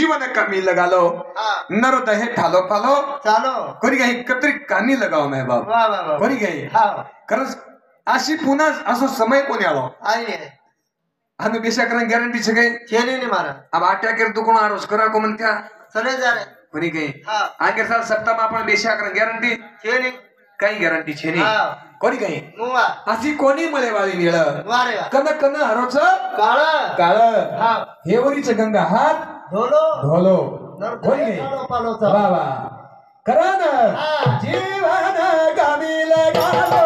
जीवन कमी लगा low Niro दहे ठालो फालो चालो कोणी काही कतरी कानी लगाव मैं बाप वाह वाह वाह कोणी काही हा कारण अशी पुन्हा असो समय कोणी आलो आहे आम्ही बेशाकरण गॅरंटी छे काही छेने ने मारा अब आट्या केर तू कोण आरोस करा को म्हणत्या चले जा रे कोणी काही हा आगे साल सप्ताह में आपण बेशाकरण गॅरंटी छेने काही गॅरंटी छे नाही हा कोणी काही मुवा अशी कोणी मळे वाली निळ वारे वा कन कन हरोच काळा काळ हा हेवरीच गंगा हात ढोलो ढोलो नर कोणी काही काळो पालोचा वा वा करा ना हा. जीवन कामी लगालो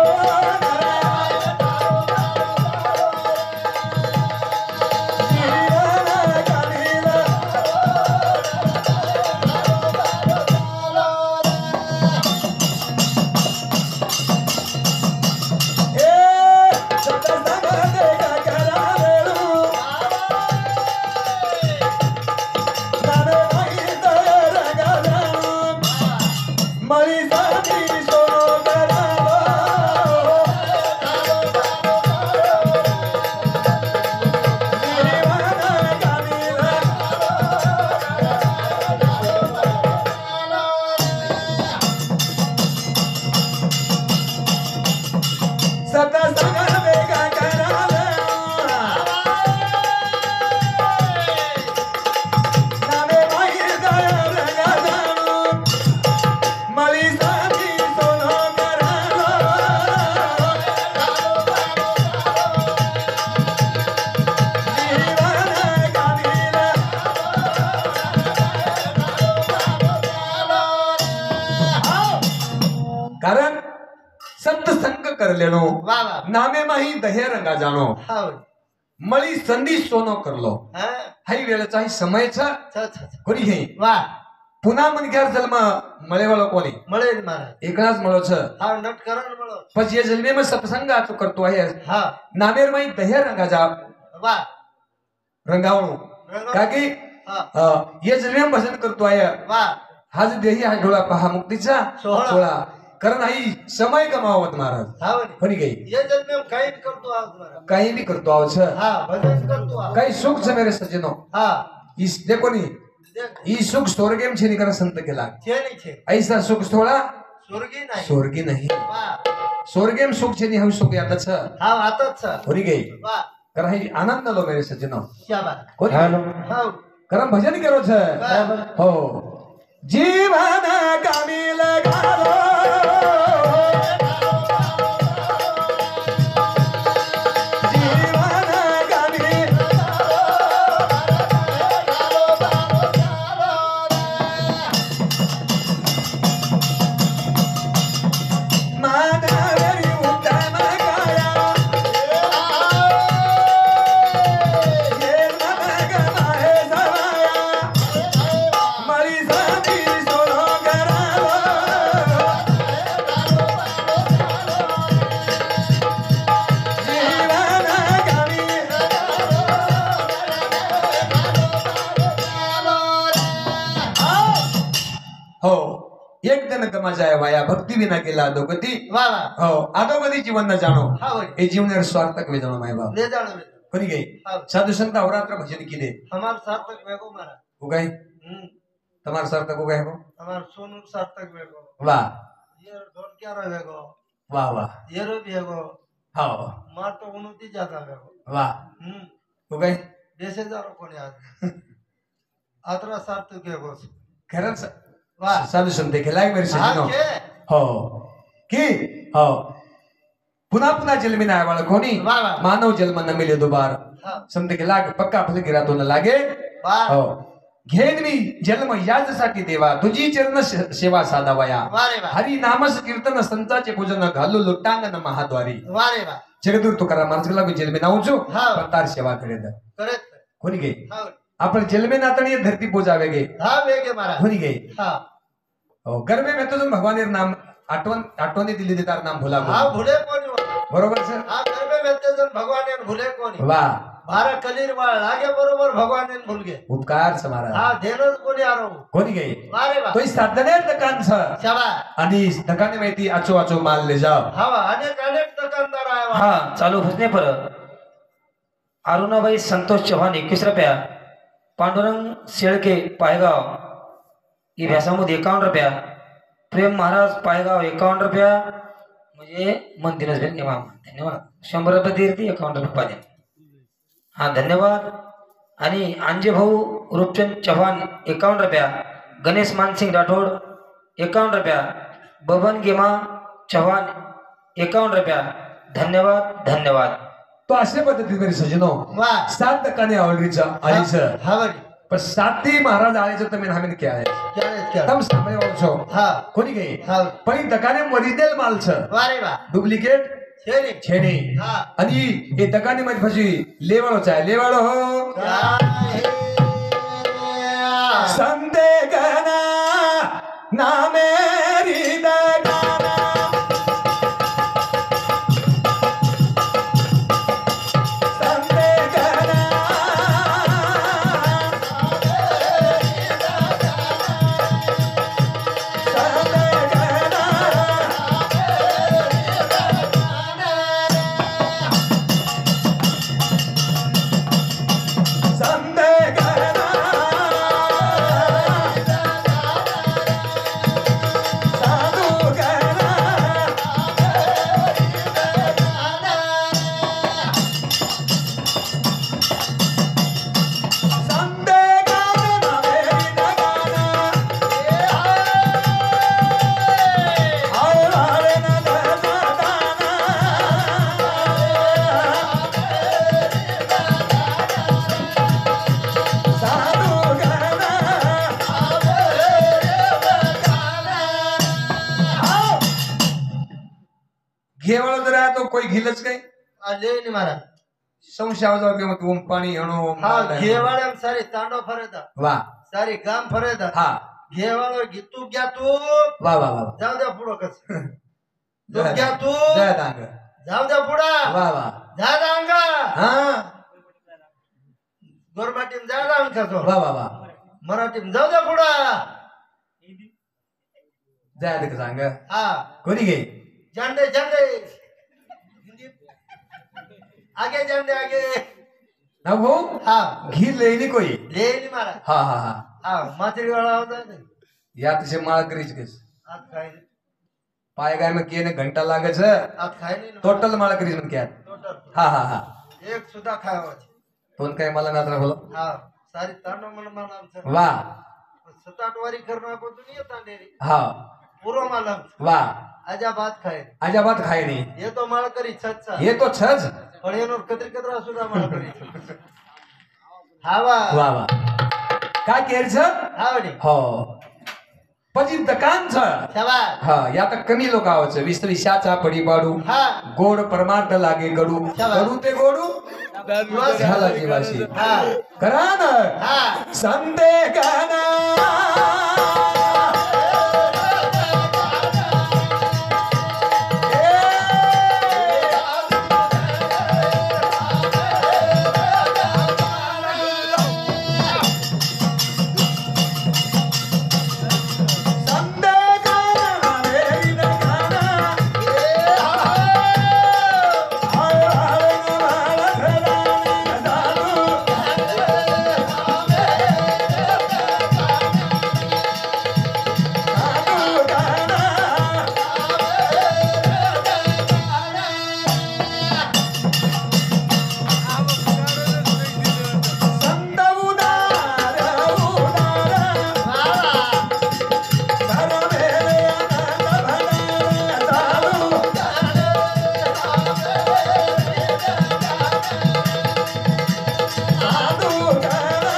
कारण सत्संग कर लेनो वाह वाह नामे माही दहे रंगा जानो हा मळी संधी सोनो करलो हा हाई वेळेचा ही समयच छ छ कोणी घे वाह पुन्हा मनग्यार जन्म मळेवालो कोणी मळे मारा एकलाच मळोच हा नट करण मळो पण ये जन्मे में सत्संग आचो करतो आहे हा नामेर माही दहे रंगा जा वाह रंगावणो रंगावणो. का की हा ये जन्मे में भजन करतो आहे वाह हाज देही हा डोळा पहा मुक्तीचा सोहळा. सोहळा कारण आई समय गमावत महाराज हा वनी कोणी काही ये जन्म में काही करतो आज मारा काही भी करतो आहोत हा भजन करतो आज काही सुख से मेरे सज्जनो हा इस देखो नी देख ई सुख स्वर्गेम छे निकर संत केला छेने छे ऐसा सुख थोड़ा स्वर्गी नाही स्वर्गी नहीं वाह स्वर्गेम सुख छे नि हम सुख यात छ हा आताच छ कोणी गई वाह कर ही आनंद लो मेरे सज्जनो शाबास कोणी हा करम भजन करो छ हो जीवन कामी लगालो जीवन कामी मानवरी उत्तम काया ये नमक माहे सवाया मळी साधी सोनो करालो जीवन कामी हो एक दिन कमाजाय वाया भक्ती विना केला अधोगती वाह वाह हो अधोगती जीवन न जाणो हा वनी हे जीवनेर स्वार्थक वे जाणो माय बाप ले जानो ले कोणी गई हा साधु संत अवरात्र भजन किदे हमार सार्थक वेगो मारा उगाई તમાર સાર્થક ઉગાય હો हमार सोनू सार्थक वेगो વાહ ये ढोल क्या रे वेगो વાહ વાહ ये रो वेगो હા मार तो उन्नति ज्यादा वेगो વાહ ઉગાય देशे जारो कोणी आज आत्रा सार्थक वेगो खरंच वाह साधू संत केलाय मेरे हा सजनो के हो की हो पुन्हा पुन्हा जन्मी नाही वाळ कोणी वाह वाह मानव जन्म न मिले दुबार हा संत के लाग पक्का फल गिरा तो न लागे वाह हो घेन मी जन्म याचसाठी देवा तुझी चरण सेवा साधावया वाह रे वाह हरी नामस कीर्तन संताचे पूजन घालू लुटांगण महाद्वारी वाह रे वाह जगदूर तुकाराम महाराजला मी जन्मे नावचो हा. पण तार सेवा करेद करत कोणी गे हा आपण जन्मे नातणी धरती पूजावे गे हा वेगे मारा कोणी गे हा हो गर्भे में तो भगवान नाम आठवणी दिली दे तार नाम भुला हा भुले कोणी बरोबर सर हा गर्भे व्यक्ती जण भगवान ने भुले कोणी वा बारा कलीर वाळ लागे बरोबर भगवान ने भूल गे उपकार समारा हा धेनच कोणी आरो कोणी गे वाह रे वाह तो साधने दकान छ शाबास आणि दकाने माहिती आचो आचो माल ले जाओ हा अनेक अनेक दुकानदार आहे हाँ चालू भजने पर अरुणाबाई संतोष चौहान 21 रुपया पांडुरंग शेळके पायगाव ही व्यासामध्ये 51 रुपया. प्रेम महाराज पायगाव 51 रुपया. म्हणजे म्हणतीनच धन्यवाद. 100 रुपये देते 51 रुपये पाहिजे. हा धन्यवाद. आणि अंजे भाऊ रूपचंद चव्हाण 51 रुपया. गणेश मानसिंग राठोड 51 रुपया. बबन गेमा चव्हाण 51 रुपया. धन्यवाद धन्यवाद. तो अशा पद्धतीने सजनो वा 7 टक्काने आवडीचा आलीचं हा बरी पण 7 महाराज आलीचं तुम्ही हमें क्या है क्या तम समय वाचो हा कोणी गई हा पण दकाने ओरिजिनल मालचं वारे वा डुप्लिकेट छेरी छेने हा आणि हे दकाने मध्ये फसी लेवाळोच आहे लेवाळो हो संते गना नामेरी दगाना संते गना संते गना संते गना साधू गना संते गना मेरी दगाना और हरे न दगाना साधू गना घेवळ जरा तो कोई घिलच काय ले नि मारा संशय आवाज के मत ओम पाणी हणो हा घेवाळ्याम सारी तांडव फरेता वा सारी गाम फरेता हा घेवाळ गीतू घ्या तू वा वा वा जाऊ द्या पुढं कस तू घ्या तू जय दांग जाऊ द्या पुढं वा वा जा दांग हा गोरमाटीम जा दांग खातो वा वा वा मराठीम जाऊ द्या पुढं जय देख सांग हा कोणी घे झंडे झंडे आगे झंडे आगे ना भाऊ हा घी लेनी कोई ले नि मारा हा हा हा हा माथडी वाला होता या तसे माळ करीच केस आज खाय नाही पाय गाय में केने घंटा लागे छ आज खाय नाही टोटल माळ करीच मन क्या टोटल हा हा हा एक सुद्धा खायवाच कोण काय मला नात्र बोलो हा सारी तांडव मला आमचं वा 7-8 वारी करणं आपण तुम्ही येता डेरी हा पूर्व मालम वा अजाबात खाय अजाबात खाय नाही ये तो माळ करी छतचा ये तो छज पण येणार कत्री कत्रा सुद्धा माळ करी हावा वा वा काय केर छ हावडी हो પછી દકાન છે शाबास હા યા તો કમી લોકો આવે છે વિસ્તરી શાચા પડી પાડું हा ગોળ પરમાર્થ લાગે ગળું ગળું તે ગોળું ઝાલા જીવાસી हा કરા ને हा સંતે ગાના संते गाना मेरी दगाना हाय हाय माला खदानी दादू दादू गाना संत उदार उदार सर मेरे आनंद भंडार दादू दादू गाना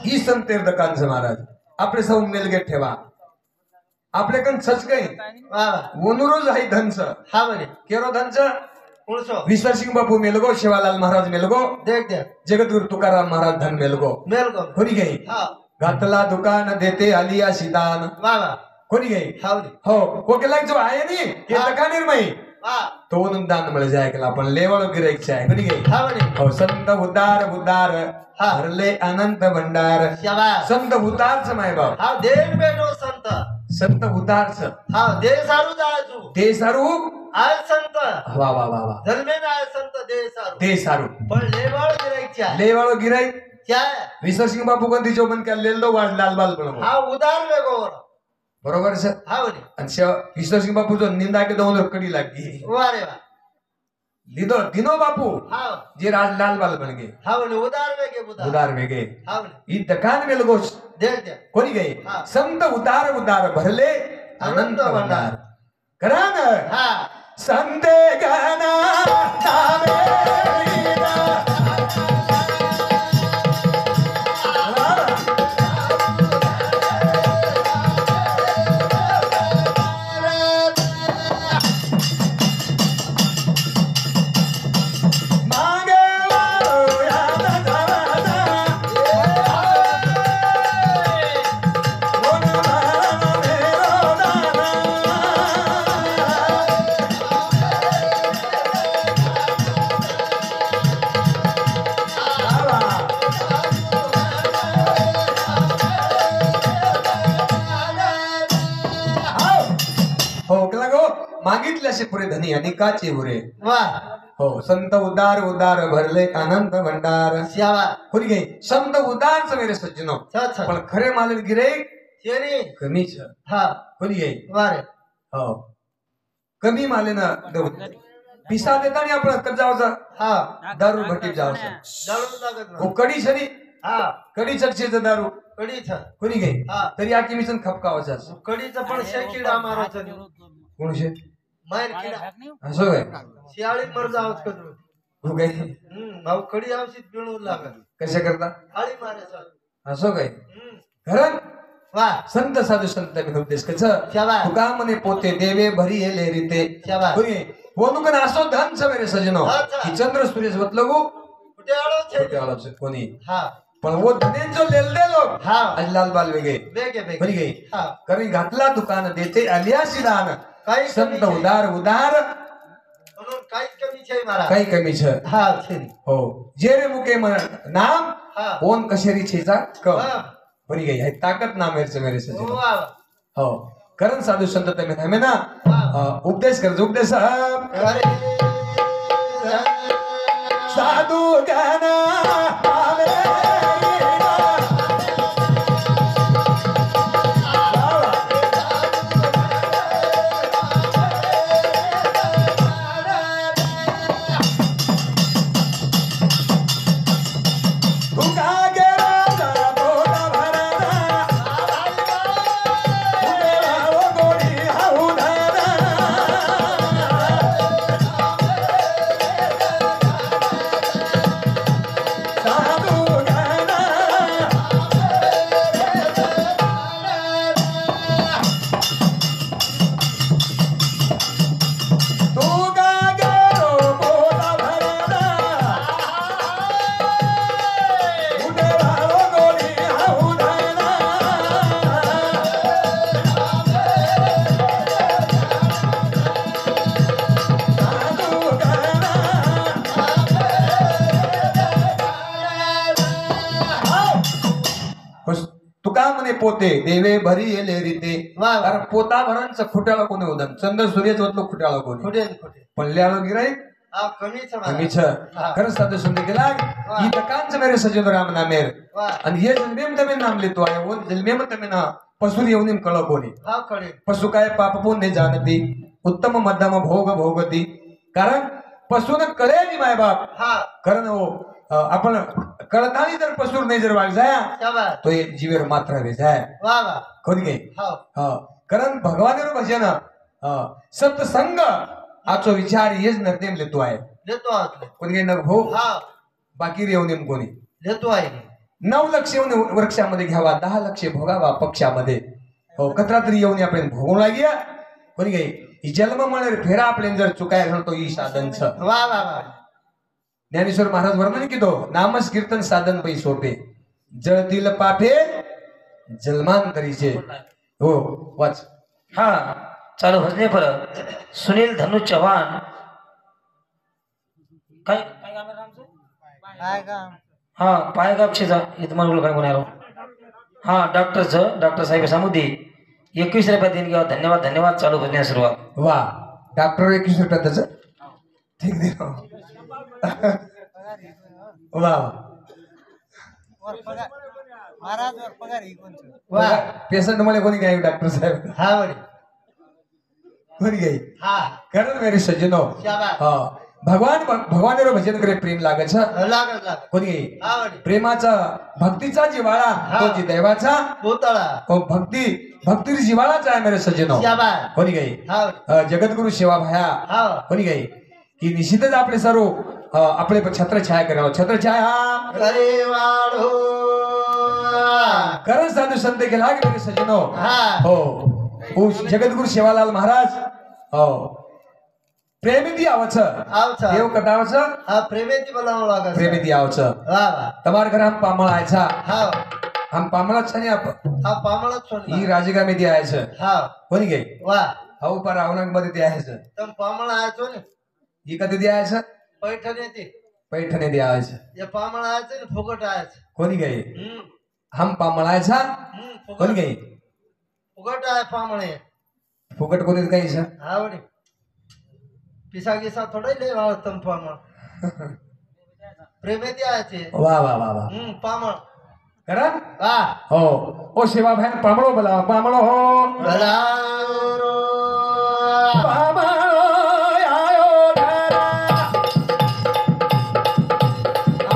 ही संतेर दकानचं महाराज आपले सौ मेलगे ठेवा आपले कण सच काही वा वनुरोज आहे धनच हा बरे केरो धनच उळसो विश्वसिंग बापू मेलगो शिवालाल महाराज मेलगो देख दे जगद्गुरु तुकाराम महाराज धन मेलगो मेल गो कोणी गई हा घातला दुकान देते आलिया सिदान वा वा कोणी गई हावडी हो वो केला जो आहे नी हे हा. दकानीर माई वा तो म्हणून दान मिळ जाय केला पण लेवळ गिरायक आहे कोणी गई हावडी हो संत उदार उदार हा. हरले अनंत भंडार शाबास संत उदारच माय बाप हा देन बेटो संत संत उदारच हा दे सारू जायचो ते सारू आय संत वा वा वा वा धर्मेन आय संत दे सारू ते सारू पण लेवळ गिरायच्या लेवाळो गिराई क्या विसर सिंग बापू कोणती चौबन केलेलो वाढ लाल बाल पण हा उदार वेगोर बरोबर सर हा बोले आणि विश्व सिंग बापू जो निंदा के दोन कडी लागी वा रे वा लिदो दिनो बापू हा जे राज लाल बाल बन गए हा बोले उदार वेगे उदार में गए हा बोले ई दकान में लगोस दे दे कोणी गए हा. संत उदार उदार भरले अनंत भंडार करा ना हा संते गाना नामे लीला. मागे वाळो यादा जावादा. कोण मारा मेरो दाना. हो कला गो मागितल्याशे पुरे धनी आणि काचे उरे वा हो संत उदार उदार भरले अनंत भंडार श्यावा कोणी गे संत उदारच मेरे सज्जनो छ पण खरे मालक गिरे शेरी कमीच हा कोणी गे वा रे हो कमी माले ना पिसा देताना आपण कद जावचा हा दारू भट्टी जावचा दळून लागत हो कडी छरी हा कडी चकचेचं दारू कडी छ कोणी गे हा तरी या किमीचं खपकावाचा कढीचं पण शेकिडा मारायचं कोणशे मायर किडा असं काय शियाळी मर जावच करू हो काय भाऊ कडी औषध पिळून लागत कशा करता आळी मारायचं असं काय खरं वा संत साधू संत उपदेश कच शाबास. तुका मने पोते देवे भरी येले रीते शाबास. कोणी वनुकन असो धन सवेरे सजनो अच्छा. की चंद्र सूर्य वत लगू कुठे आलो कुठे आलो छे कोणी हा पण वो धनेंचो लेल दे लोग हा आज लाल बाल वेगे बेगे कोणी बेगे गई हा करी घातला दुकान देते अलियासी दान काही संत कमी छे. उदार उदार म्हणून काहीच कमी छे मारा काही कमी छ हा छेरी हो जे रे मुके नाम हा ओन कशेरी छेचा क हा. कोणी गई है ताकत नाम मेरे हो सजनो वा हो करण साधू संत तमे हमें ना उपदेश कर उपदेश अरे साधू गाना आले तुका गेला पोटा भरला तुझे गोडी हाऊ धारा साधू गाना तुका गेलो पोटा भरला तुझे गोडी हाऊ धारा साधू गाना तुका म्हणे पोते देवे भरी येले रीते वा, वा. कारण पोता भरांचं खुट्याला कोणी उदन चंद्र सूर्यच होतलो खुट्याला कोणी कुठे कुठे पडल्याला गिराई हा कमीच मारा. कमीच हा. खरंच साधू संत गेला ही दकांच मेरे सजन राम नामेर वा आणि हे जन्मेम तमे नाम लेतो आहे वो जन्मेम तमे ना पशु येऊन कळ कोणी हा कडे पशु काय पाप पुण्य जाणती उत्तम मध्यम भोग भोगती कारण पशुन कळे माय बाप हा कारण हो आपण कळतानी जर पशुर नाही जर वाग जाया शाबास तो ये जीवेर मात्र वे जाय वा वा कोणी गे हो कारण भगवानेर भजन सत्संग आजचो विचार हेच नरदेम लेतो आहे देतो आतले कोणी गे नग हो हा बाकी येऊन नेम कोणी देतो आहे 9 लक्ष येऊन वृक्षामध्ये घ्यावा 10 लक्ष भोगावा पक्षामध्ये हो कचरा तरी येऊन आपण भोगून लाग्या कोणी गे ही जन्म म्हणणार फेरा आपले जर चुकाय घालतो ही साधन छ वा वा वा ज्ञानेश्वर महाराज वर्णन कितो नामस कीर्तन साधन पै सोपे जळतील पाठे जन्मांतरीचे हो वाच हा चालू भजने पर सुनील धनु चव्हाण काय काय काम आहे आमचं काय काम हा पायगापचे जा इथं मला काय म्हणालो हा डॉक्टर साहेब सामुदी 21 रुपये देणगी आहे. धन्यवाद धन्यवाद. चालू भजन सुरुवात. वा डॉक्टर 21 रुपयात त्याचं ठीक दे वा महाराज वर पगार ही कोणचं वा पेशंट मुळे कोणी काय डॉक्टर साहेब हा बरे कोणी काही हा कारण मेरे सज्जनो शाबास हा भगवान भगवान भजन करे प्रेम लागत लागत कोणी काही हा बरे प्रेमाचा भक्तीचा जिवाळा तो जी दैवाचा भूतळा तो भक्ती जिवाळाचा आहे मेरे सज्जनो शाबास कोणी काही हा जगद्गुरु सेवा भया हा कोणी काही की निश्चितच आपले सर्व आपले छत्रछाया करावं छत्रछाया करे वाढो खरंच साधू संत केला की मेरे सज्जनो हा हो जगद्गुरु सेवालाल महाराज हो प्रेमिती आवच आवचा देव कथावचं हा प्रेमेती बोलावं लागत प्रेमिती आवचं वा वा તમારા ઘરે આમ પામળ આય છે हा આમ પામળ જ છે ને हा पामळच सोडला ઈ રાજીગામે થી આય છે हा કોની ગઈ वा આવું પર આવનાક मध्ये થી આય છે તમ પામळ आयचो ने ઈ કદી થી આય છે पैठण येते पैठणे થી आय છે हे पामळ आयचं ने फुकट आयचं કોની ગઈ આમ પામળ આય છે કોની फुकट ગઈ फुकट आहे पामळे फुकट कोणी काही છે हा वडी पिसा गिसा थोडं लय वाळतम पामळ प्रेमेती आयचे વાહ વાહ વાહ વાહ पामळ કરા वा हो ओ सेवा भाई पामळो बोला पामळो हो भला पामळो आयो घरा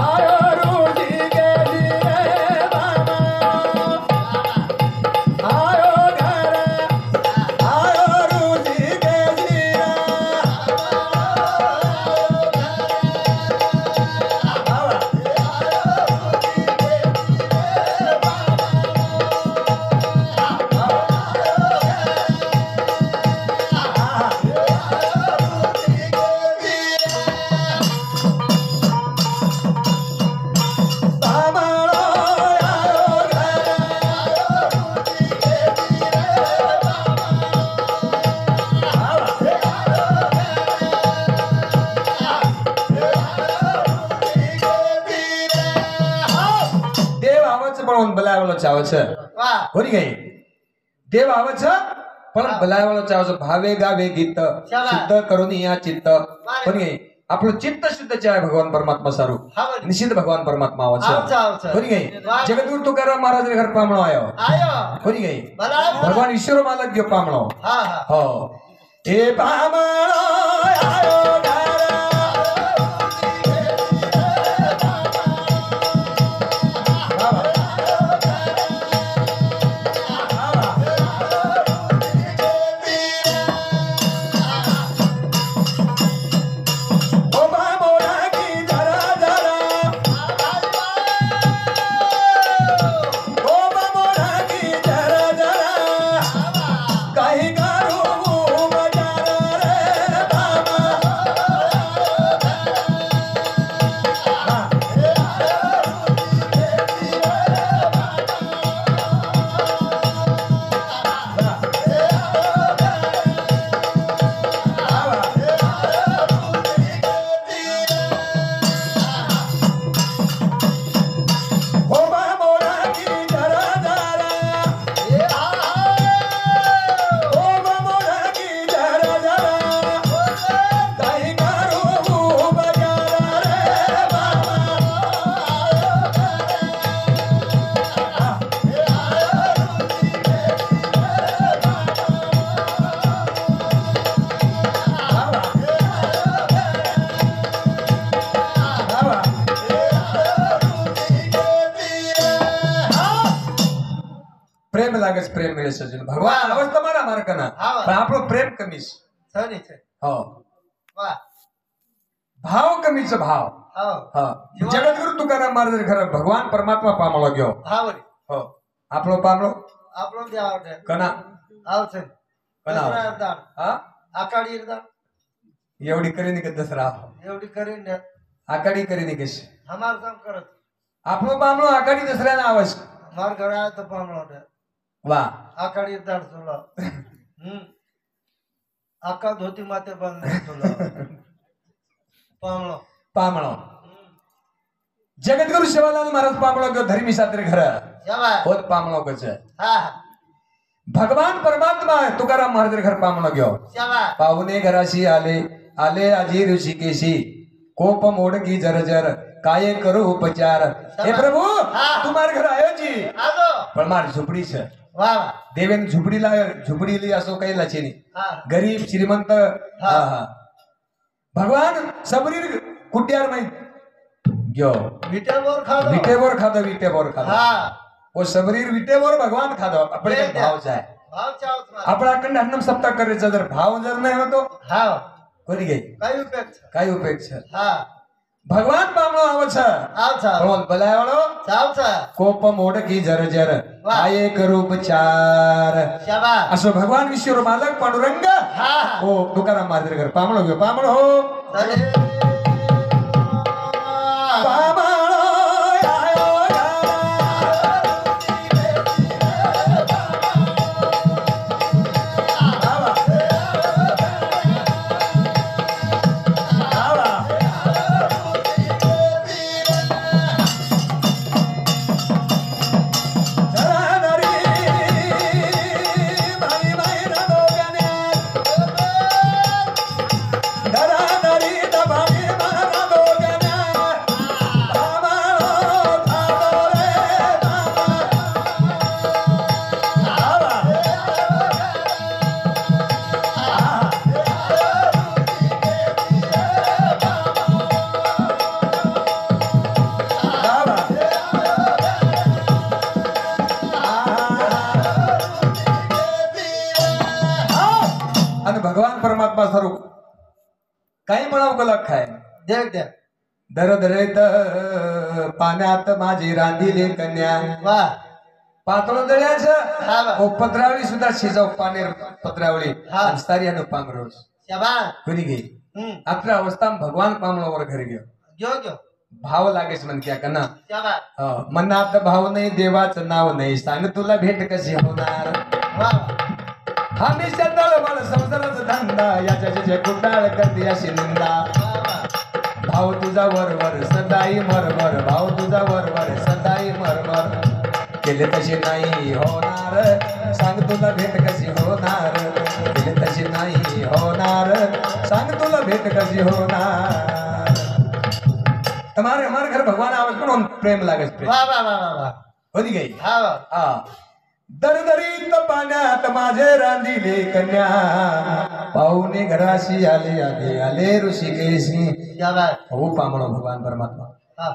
आयो रुजी गेली रे बाबा आयो घरा आयो रुजी गेली देव आवच पण बोलावलो चाव છે वा કોની ગઈ દેવ આવે છે પણ બોલાવલો ચાવ છે ભાવે ગાવે ગીત શુદ્ધ કરોની આ ચિત્ત કોની ગઈ આપણું ચિત્ત શુદ્ધ છે ભગવાન પરમાત્મા સારું हा वडी નિશ્ચિત ભગવાન પરમાત્મા આવે છે आवचा आवचा કોની ગઈ જગદગુરુ તુકારામ મહારાજ ઘર પામણો આવ્યો आयो કોની ગઈ भला ભગવાન ઈશ્વર માલક ગયો પામણો हा हा હો એ પામણો આયો પ્રેમ લાગે છે પ્રેમ મળે છે ભગવાન અવશ્ય તમારા માર્ગના પણ આપણો પ્રેમ કમી છે सनी छे હો वा ભાવ કમી છે ભાવ हाव હા જગતગુરુ તુકારામ મહારાજ ઘરે ભગવાન પરમાત્મા પામળો ગયો हा वडी હો આપણો પામળો આપણો દે આવડે કના આવશે કના દસરા અવતાર હા આકાડી અવતાર એવડી કરીને કે દસરા એવડી કરીને આકાડી કરીને કે છે हमार काम करत આપણો પામળો આકાડી દસરાના આવે છે मार घर आया तो पामळो दे વાહ आकाडी अवतार तुला आका धोती माते बंद तुला पामळो પામળો જગતગુરુ સેવાલાલ મહારાજ પામળો ગયો ધર્મી સાથે ઘરે जावा હોત પામળો કે છે हा भगवान परमात्मा तुकाराम महाराज घर पामणं घेऊ शाबास पाहुणे घराशी आले आले आजी ऋषिकेशी कोप मोडकी जर्जर काय करू उपचार हे प्रभु हा. तुम्हारे घर आयो जी आलो पण मारी झुपडी छे वा वा देवेन झुपडीली असो काही लचेनी हा गरीब श्रीमंत हा हा भगवान सबरीर कुट्यार माहित घ्यो विटेवर खालो विटेवर खादो हा वो सबरीर विटेवर भगवान खादो આપણે કઈ ભાવ જાય भाव चावत मला આપણા અખંડ હન્નમ સપ્તાહ કરે છે જર ભાવ જર નહીં હોતો हा કરી ગઈ काही उपयोग છે કઈ ઉપેક્ષ છે हा ભગવાન પામણો આવે છે आव छा ભગવાન બોલાવણો चाव छा કોપ મોડકી જર્જર વાહ. આયે કરૂપચાર शाबास असो भगवान विश्वर मालक पांडुरंग हा ओ तुकाराम महाराज घर पामणो गयो पामणो हो चले पामणो आयो आणि भगवान परमात्मा स्वरूप काही म्हणाव गलत खाय देख देख दरदरेत पाण्यात माझी रांधिले कन्या वा पातळ दळ्याचं हा बा. ओ पत्रावळी सुद्धा शिजाव पानेर पत्रावळी हा. आणि सारियानं पांघरोज शाबास कोणी घे आपल्या अवस्था भगवान पामणावर घरी घेऊ घेऊ घेऊ भाव लागेच म्हणत्या का ना शाबास मनात भाव नाही देवाचं नाव नाही सांग तुला भेट कशी होणार वा हमेशा तळमळ संसाराचा धंदा याच्या ज्याच्या कुटाळ करते अशी निंदा वा भाव तुझा वरवर सदाई मरमर भाव तुझा वरवर सदाई मरमर केले तशी नाही होणार सांग तुला भेट कशी होणार केले तशी नाही होणार सांग तुला भेट कशी होणार हमारे घर भगवान आवाज पण प्रेम लागत प्रेम वा वा वा वा वा होती गई हा वा हा दरदरीत पाण्यात माझे रांधिले कन्या पाहुणे घराशी आले आले आले ऋषिकेशी शाबास हो पामणो भगवान परमात्मा हा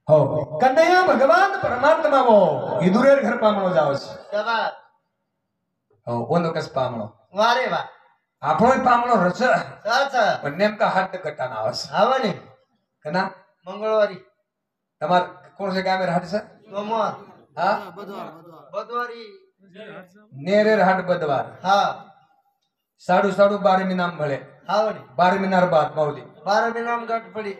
हो कन्हैया भगवान परमात्मा वो इदुरेर घर पामणो जावस शाबास हो ओनो कस पामणो वा रे वा આપણો પામણો રચ अच्छा પણ નેમકા હાટ કટાના આવસ आवणी કના मंगळवारी તમાર કોણ છે ગામે હાટ છે सोमवार હા बुधवारी નેરેર હાટ બદવાર हा સાડુ સાડુ 12 નામ ભળે आवणी 12 નાર બાદ માઉલી 12 मिनाम गाठ पड़ी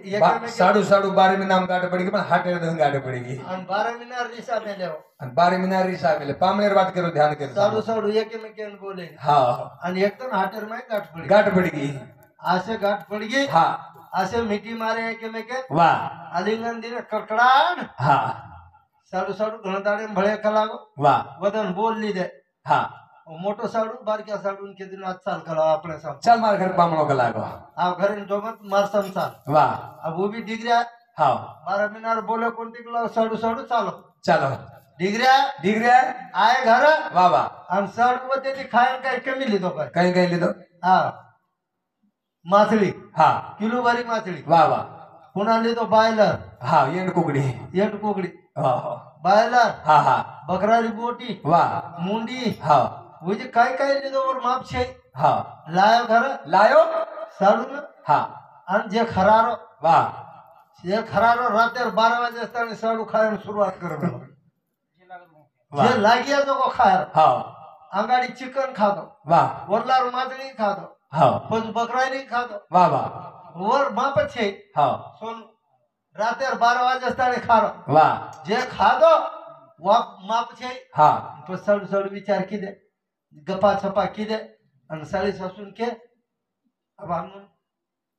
સાડુ સાડુ 12 નામ ગાટ પડી ગઈ પણ હાટે દન ગાટ પડી ગઈ અને 12 मिनार रिसा में लेव અને 12 મિનારી સામેલે પામણેર વાત કરો ધ્યાન કરો साडू साडू एक में केन बोले હા आणि एकदम हाटर में गाठ पड़ी ગાટ પડી ગઈ आसे गाठ पड़ गई હા आसे मिट्टी मारे एक में के વાહ आलिंगन दिने कड़कड़ान હા साडू साडू घणदाड़े में भळे कलागो વાહ वदन बोल ली दे હા मोटो साडू बारक्या साडू के दिन आज साल कला अपने साथ ચાલ મારા ઘર પામણો કલાકો आप घर इन जोमत मार संसार વાહ अब वो भी डिगरिया હા 12 मिनार बोले कोणती कला साडू साडू चालो ચાલો डिगरिया દીકરા आए घर વાહ वाह आणि साडू व त्याची खायला काही कमी लिहितो काय કઈ કઈ લીધો हा मासळी હા किलो बारी मासळी વાહ वाह पुन्हा लिहितो बायलर હા येण कुकडी एट कोकडी હા હા बायलर હા હા बकरारी बोटी વાહ मुंडी હા म्हणजे काय काय लिहितो वर माप छे હા लायो घर લાયો साडू न હા आणि जे खरारो વાહ जे खरारो रात्री 12 वाजे असताना साडू खायला सुरुवात करतो વાહ जे लागिया तो खायर હા अंगाडी चिकन खातो વાહ वरलार माजणी खातो હા पण बकरारी खातो વાહ वाह वर माप छे હા सोन रात्री 12 वाजे असताना खारो વાહ जे खातो वाप माप छे હા पण साडू साडू विचार किदे गप्पा छप्पा किदे आणि साडी सासून के अब हम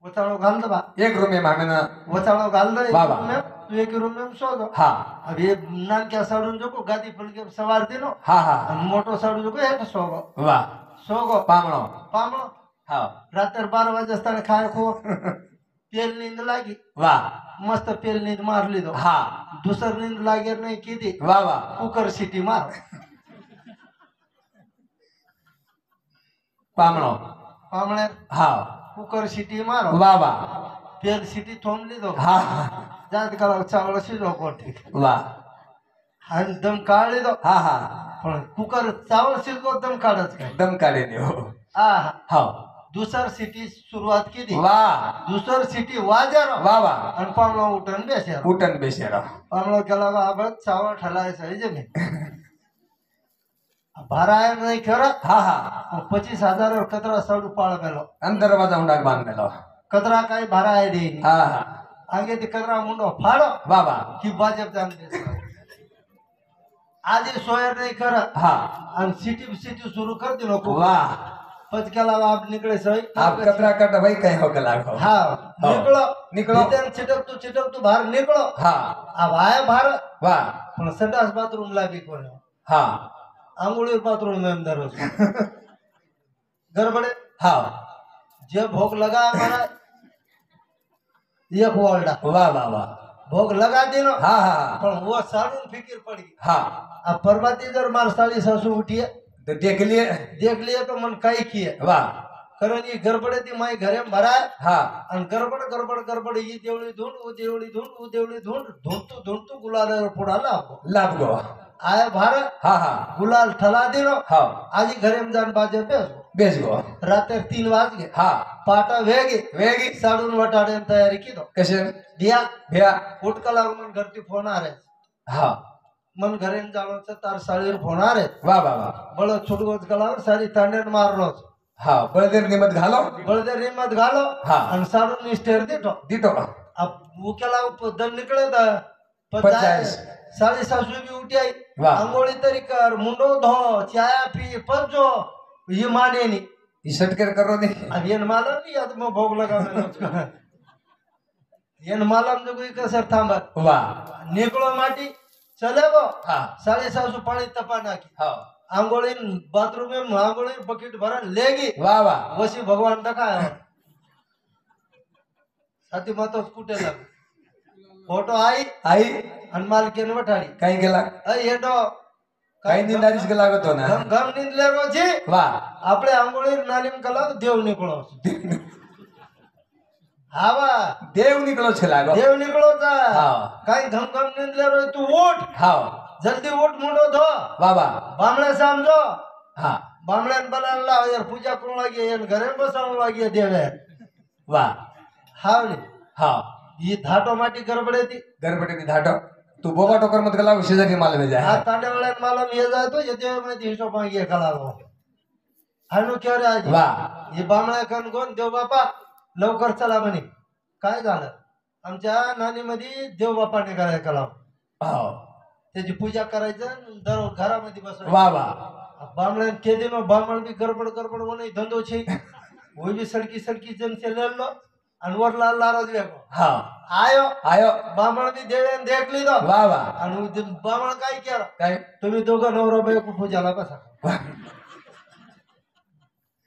वचाळो घालतो बा एक रूम आहे मामेना वचाळो घालतो वाह वाह तू एक रूम में सो दो हाँ अब ये नान क्या साड़ू जो को गादी पल के सवार दिनो हाँ हाँ मोटो साड़ू जो को हेठ सोगो वाह सोगो पामणो पामो हाँ रात्र 12 वाजे असताना खाय खो पेल नींद लागी वाह मस्त पेल नींद मार लीधो हाँ दुसर नींद लागे नाही किती वाह वाह कुकर सिटी मार पामणो पामणे हाँ कुकर सिटी मारो वाह वाह पेल सिटी थोम लीधो हाँ जात करा चावल शिजो कोठी वाह आणि दम काढ लीधो हाँ हाँ पण कुकर चावल शिजलो दम काढच काय दम काढे हो आ हाँ दुसर सिटी सुरुवात केली वाह दुसर सिटी वाजारो वाह वाह आणि पामणो उठून बेस्या उठन बेशेरा पामणो केला बाबा चावल ठलायचं आहे जमीन भराय नाही खरं हाँ हाँ 25,000 वर कचरा साडू पाळ गेलो अंदर वाजा उंडाक बांधलेलो कचरा काही भराय देईन हाँ हाँ आगे ते कचरा मुंडो फाडो वाह वाह की भाजप जाणते आधी सोयर नाही खरं हाँ आणि सिटी सिटी सुरू कर दिलो वाह पचकेला आप निकळे सही आप कतरा कट भाई कहीं हो गला हो हा निकळो निकळो. चिटक तू बाहेर निकळो हाँ अब आया बाहेर वाह पण संडास बाथरूम ला बी कोण हाँ आंघोळीवर बाथरूम में अंदर हो गड़बड़े हाँ जे भोग लगा हमारा एक वर्ल्डा वाह वाह वाह भोग लगा देनो हाँ हाँ पण वो साडून फिकीर पड़ गई हाँ अब परबाती जर मार साली सासू उठिए तो देख लिए देख लिए तो मन काई किए वाह कारण ये गड़बड़े ती माई घरे में भराय हाँ आणि गडबड गडबड गडबड ही देवळी धुंड वो देवळी धुंड वो देवळी धुंड धुंडतो गुलाल पुढाला लाभ गो आया भार हाँ हाँ गुलाल ठला दिनो हाँ आजी घरे में जान बाजे बेसो बेच गो रात्र 3 वाजगे हाँ पाटा वेगे वेगी साडून वटाडे तयारी की दो कैसे दिया भैया उठकला मन घरती फोन आ रहे हाँ मन घरे में जानो तार साळीवर फोन आ रहे वाह वाह वाह बळ छुटगोच कलावर साडी तांडेन मारलोच हाँ बळदेव निमत घालो बळदे रिमत घालो हा. आणि साडून स्टेर देतो दीटो अब उकेला दम निकळे दा 50 साडी सासू भी उठी आई वाह. अंघोळी तरी कर मुंडो धो चाया पी पंचो ही माने नी ये सटकर करो नहीं अब येन मालम नहीं याद में भोग लगा मैं येन मालम जो कोई कसर थांबत वाह निकलो माटी चले गो हाँ साडी सासू पाणी तपा नाखी हाँ आंघोळी बाथरूम में आंघोळी बकेट भरा लेगी वाह वाह वशी भगवान दखा साथी मातो कुठे लाग फोटो आई आई आणि मालकीन वठाडी कहीं गेला अय येडो काही निंदारीच गेला तो ना गम गम निंदले रोजी वाह आपले आंघोळी नालीम कला देव निकळो हा बा देव निकलो छला गो देव निकळो ता हाँ काही घम घम निंदले रोज तू उठ हाँ जल्दी उठ मुंडो धो वाह वाह बामणे समजो हाँ बामण्यान बनायला लाव यार पूजा करू लागे यार घरे बसावं लागे देवे वाह हावली हाँ ही धाटो माटी गडबडे ती गरबटे धाटो तू बोबा टोकर मत गला शेजारी माल में जाए हा तांड्यावाल्यान मला ये जातो येते माहिती हिशोब मागे कळालो हाणू क्या रे आजी वाह हे बामण्या कन कोण देव बापा लवकर चला म्हणे काय झालं आमच्या नानीमध्ये देव बापाने काय कला हाँ त्याची पूजा करायचं दर घरामध्ये बसायचं वाह वाह बामण्यान के दिनो बामण बी गडबड गडबड म्हणे धंदो छे वो भी सड़की सड़की जन से ले लो अनवर लाल नाराज वेगो हाँ आयो आयो बामण बी देवेन देख ली दो वाह वाह आणि बामण काय केलं काय तुम्ही दोघं नवरा बायको पूजाला बसा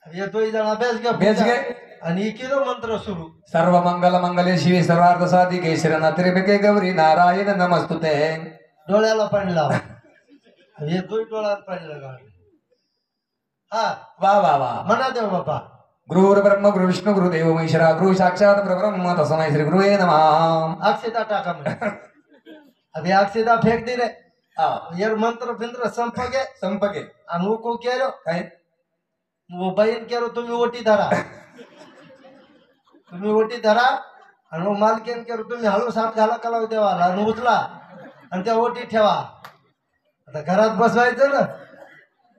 हे दोघी जण अभ्यास घ्या बेच पूजा. गए आणि केलं मंत्र सुरू सर्व मंगल मंगले शिवे सर्वार्थ साधिके शरणत्रिभिके गौरी नारायण नमस्तुते डोळ्याला पाणी लावा हे दोन डोळ्याला पाणी लावा हा वाह वाह वाह म्हणा देव बापा गुरुर् ब्रह्म गुरु विष्णु गुरुदेव महेश्वरा गुरु साक्षात परब्रह्म तस्मै श्री गुरुवे नमः अक्षता टाका म्हणे अभी अक्षता फेक दी रे हाँ यार मंत्र फिंत्र संपके संपके आणि वो को केलो काय वो बहीण केलो तुम्ही ओटी धरा तुम्ही ओटी धरा आणि वो मालकीन केलो तुम्ही हळू साप घाला कलाव देवाला आणि उचला आणि त्या ओटी ठेवा आता घरात बसवायचं ना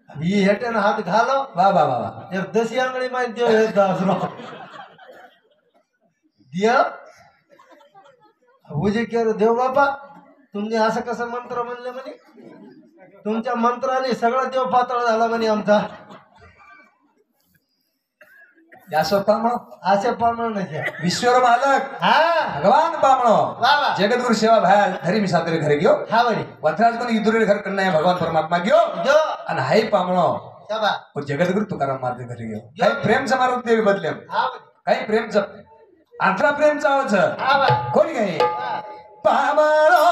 ही हेटेन हात घालो वाह वाह वाह वाह यार दसी आंगळी माहिती देव हे दासराव दिया उजे केलो देव बापा तुम्ही असं कसं मंत्र म्हणले म्हणे तुमच्या मंत्राने सगळा देव पातळ झाला म्हणे आमचा यासो पामणो असे पामण नसे विश्वर मालक हा भगवान पामणो वा वा जगतगुरु सेवा भाया धरी मी सातरे घर गयो हा बरी वथराज कोण इदुरे घर करना भगवान परमात्मा गयो जो आणि हाय पामणो शबा और जगतगुरु तुकाराम महाराज घरी गयो काही प्रेम समारोह देवी बदले हा बरी काही प्रेमचं अंतरा प्रेमचं आवाज हा बा कोणी काही हा. पामणो